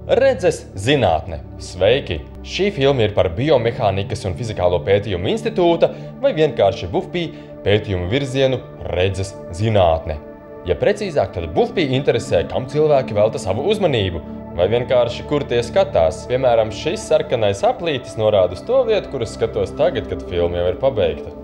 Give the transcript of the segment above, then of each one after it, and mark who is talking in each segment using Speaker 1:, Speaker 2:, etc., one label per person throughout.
Speaker 1: Redzes zinātne. Sveiki! Šī filma ir par Biomehānikas un fizikālo pētījumu institūta vai vienkārši BUFPI pētījumu virzienu Redzes zinātne. Ja precīzāk, tad BUFPI interesē, kam cilvēki velta savu uzmanību, vai vienkārši kur tie skatās. Piemēram, šis sarkanais aplītis norāda uz to vietu, kur es skatos tagad, kad filma jau ir pabeigta.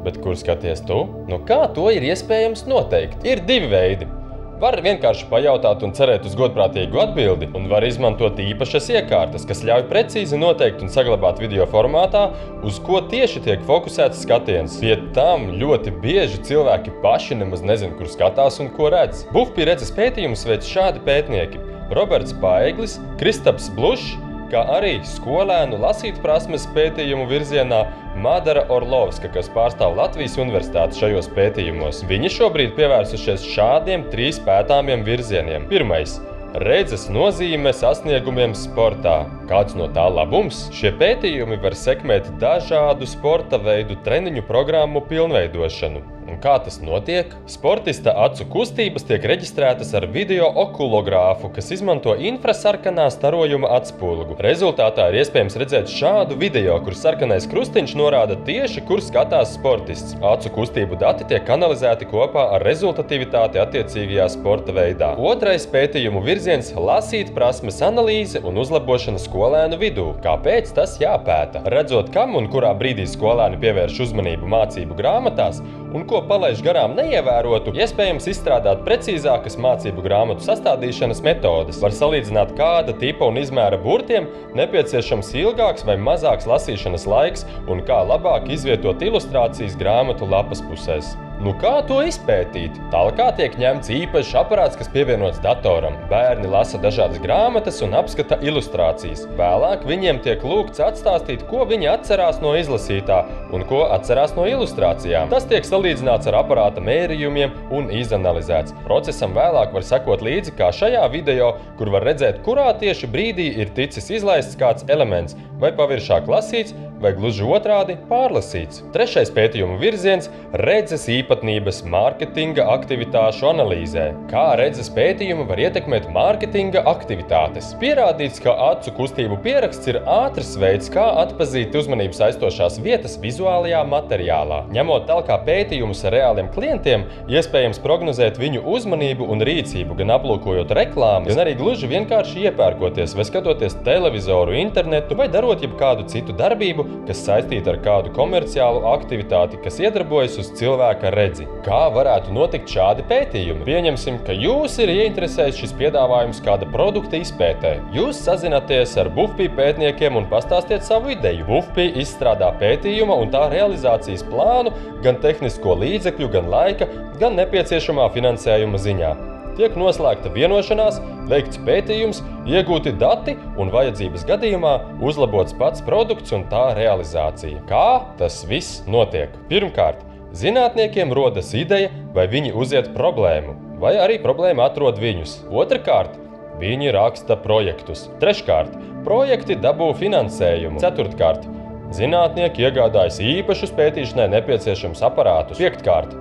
Speaker 1: Bet kur skaties tu? Nu kā to ir iespējams noteikt? Ir divi veidi. Var vienkārši pajautāt un cerēt uz godprātīgu atbildi, un var izmantot īpašas iekārtas, kas ļauj precīzi noteikt un saglabāt video formātā, uz ko tieši tiek fokusēts skatiens. Pie tam ļoti bieži cilvēki paši nemaz nezin, kur skatās un ko redz. BUFPI Redzes pētījumus veic šādi pētnieki: Roberts Paeglis, Kristaps Blušs, kā arī skolēnu lasīt prasmes pētījumu virzienā Madara Orlovska, kas pārstāv Latvijas universitāti šajos pētījumos. Viņi šobrīd pievērsušies šādiem 3 pētāmiem virzieniem. Pirmais – redzes nozīme sasniegumiem sportā. Kāds no tā labums? Šie pētījumi var sekmēt dažādu sporta veidu treniņu programmu pilnveidošanu. Un kā tas notiek? Sportista acu kustības tiek reģistrētas ar video okulogrāfu, kas izmanto infrasarkanā starojuma atspulgu. Rezultātā ir iespējams redzēt šādu video, kur sarkanais krustiņš norāda tieši, kur skatās sportists. Acu kustību dati tiek analizēti kopā ar rezultatīvitāti attiecīgajā sporta veidā. Otrais pētījumu virziens – lasīt prasmes analīze un uzlabošana skolēnu vidū. Kāpēc tas jāpēta? Redzot, kam un kurā brīdī skolēni pievērš uzmanību mācību grāmatās un ko palaiž garām neievērotu, iespējams izstrādāt precīzākas mācību grāmatu sastādīšanas metodes. Var salīdzināt, kāda tipa un izmēra burtiem nepieciešams ilgāks vai mazāks lasīšanas laiks un kā labāk izvietot ilustrācijas grāmatu lapas pusēs. Nu kā to izpētīt? Tālāk tiek ņemts īpašs aparāts, kas pievienots datoram. Bērni lasa dažādas grāmatas un apskata ilustrācijas. Vēlāk viņiem tiek lūgts atstāstīt, ko viņi atcerās no izlasītā un ko atcerās no ilustrācijām. Tas tiek salīdzināts ar aparāta mērījumiem un izanalizēts. Procesam vēlāk var sekot līdzi, kā šajā video, kur var redzēt, kurā tieši brīdī ir ticis izlaists kāds elements, vai paviršāk lasīts, vai gluži otrādi pārlasīts. Trešais pētījumu virziens – redzes īpatnības mārketinga aktivitāšu analīzē. Kā redzes pētījumi var ietekmēt mārketinga aktivitātes? Pierādīts, ka acu kustību pieraksts ir ātrs veids, kā atpazīt uzmanību saistošās vietas vizuālajā materiālā. Ņemot tālāk pētījumus ar reāliem klientiem, iespējams prognozēt viņu uzmanību un rīcību, gan aplūkojot reklāmas, gan arī gluži vienkārši iepērkoties vai skatoties televizoru, internetu vai darot jebkādu citu darbību, kas saistīta ar kādu komerciālu aktivitāti, kas iedarbojas uz cilvēka redzi. Kā varētu notikt šādi pētījumi? Pieņemsim, ka jūs ir ieinteresējis šis piedāvājums kāda produkta izpētē. Jūs sazināties ar BUFPI pētniekiem un pastāstiet savu ideju. BUFPI izstrādā pētījuma un tā realizācijas plānu gan tehnisko līdzekļu, gan laika, gan nepieciešamā finansējuma ziņā. Tiek noslēgta vienošanās, veikts pētījums, iegūti dati un vajadzības gadījumā uzlabots pats produkts un tā realizācija. Kā tas viss notiek? Pirmkārt, zinātniekiem rodas ideja, vai viņi uziet problēmu, vai arī problēma atrod viņus. Otrkārt, viņi raksta projektus. Treškārt, projekti dabū finansējumu. Ceturtkārt, zinātnieki iegādājas īpašus pētīšanai nepieciešamus aparātus. Piektkārt,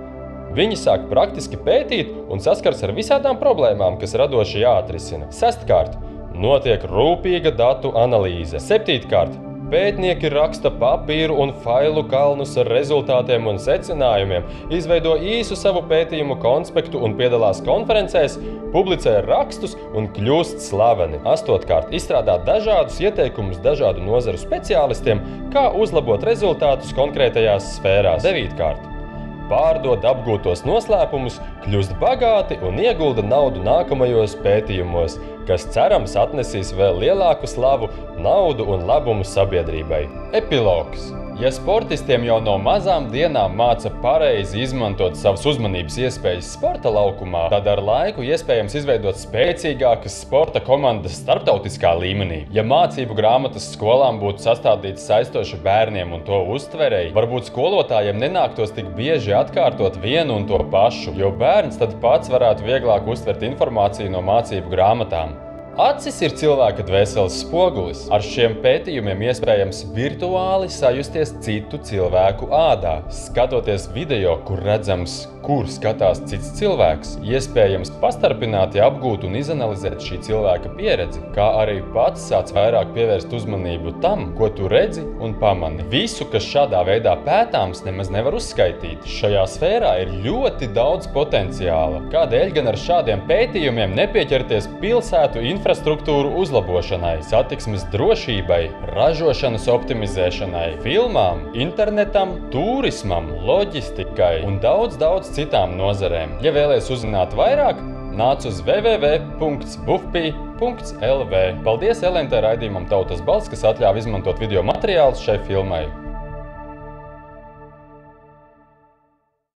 Speaker 1: viņi sāk praktiski pētīt un saskars ar visādām problēmām, kas radoši jāatrisina. Sestkārt, notiek rūpīga datu analīze. Septītkārt, pētnieki raksta papīru un failu kalnus ar rezultātiem un secinājumiem, izveido īsu savu pētījumu konspektu un piedalās konferencēs, publicē rakstus un kļūst slaveni. Astotkārt, izstrādā dažādus ieteikumus dažādu nozaru speciālistiem, kā uzlabot rezultātus konkrētajās sfērās. Devītkārt, pārdod apgūtos noslēpumus, kļūst bagāti un iegulda naudu nākamajos pētījumos, kas cerams atnesīs vēl lielāku slavu, naudu un labumu sabiedrībai. Epilogs. Ja sportistiem jau no mazām dienām māca pareizi izmantot savas uzmanības iespējas sporta laukumā, tad ar laiku iespējams izveidot spēcīgākas sporta komandas starptautiskā līmenī. Ja mācību grāmatas skolām būtu sastādītas saistoši bērniem un to uztverēji, varbūt skolotājiem nenāktos tik bieži atkārtot vienu un to pašu, jo bērns tad pats varētu vieglāk uztvert informāciju no mācību grāmatām. Acis ir cilvēka dvēseles spogulis. Ar šiem pētījumiem iespējams virtuāli sajusties citu cilvēku ādā. Skatoties video, kur redzams, kur skatās cits cilvēks, iespējams pastarpināti apgūt un izanalizēt šī cilvēka pieredzi, kā arī pats sāc vairāk pievērst uzmanību tam, ko tu redzi un pamani. Visu, kas šādā veidā pētāms, nemaz nevar uzskaitīt. Šajā sfērā ir ļoti daudz potenciāla. Kādēļ gan ar šādiem pētījumiem nepieķerties pilsētu infrastruktūru uzlabošanai, satiksmes drošībai, ražošanas optimizēšanai, filmām, internetam, turismam, loģistikai un daudz citām nozarēm. Ja vēlies uzzināt vairāk, nāc uz www.bufpi.lv. Paldies LNT raidījumam Tautas balss, kas atļāva izmantot video materiālus šai filmai.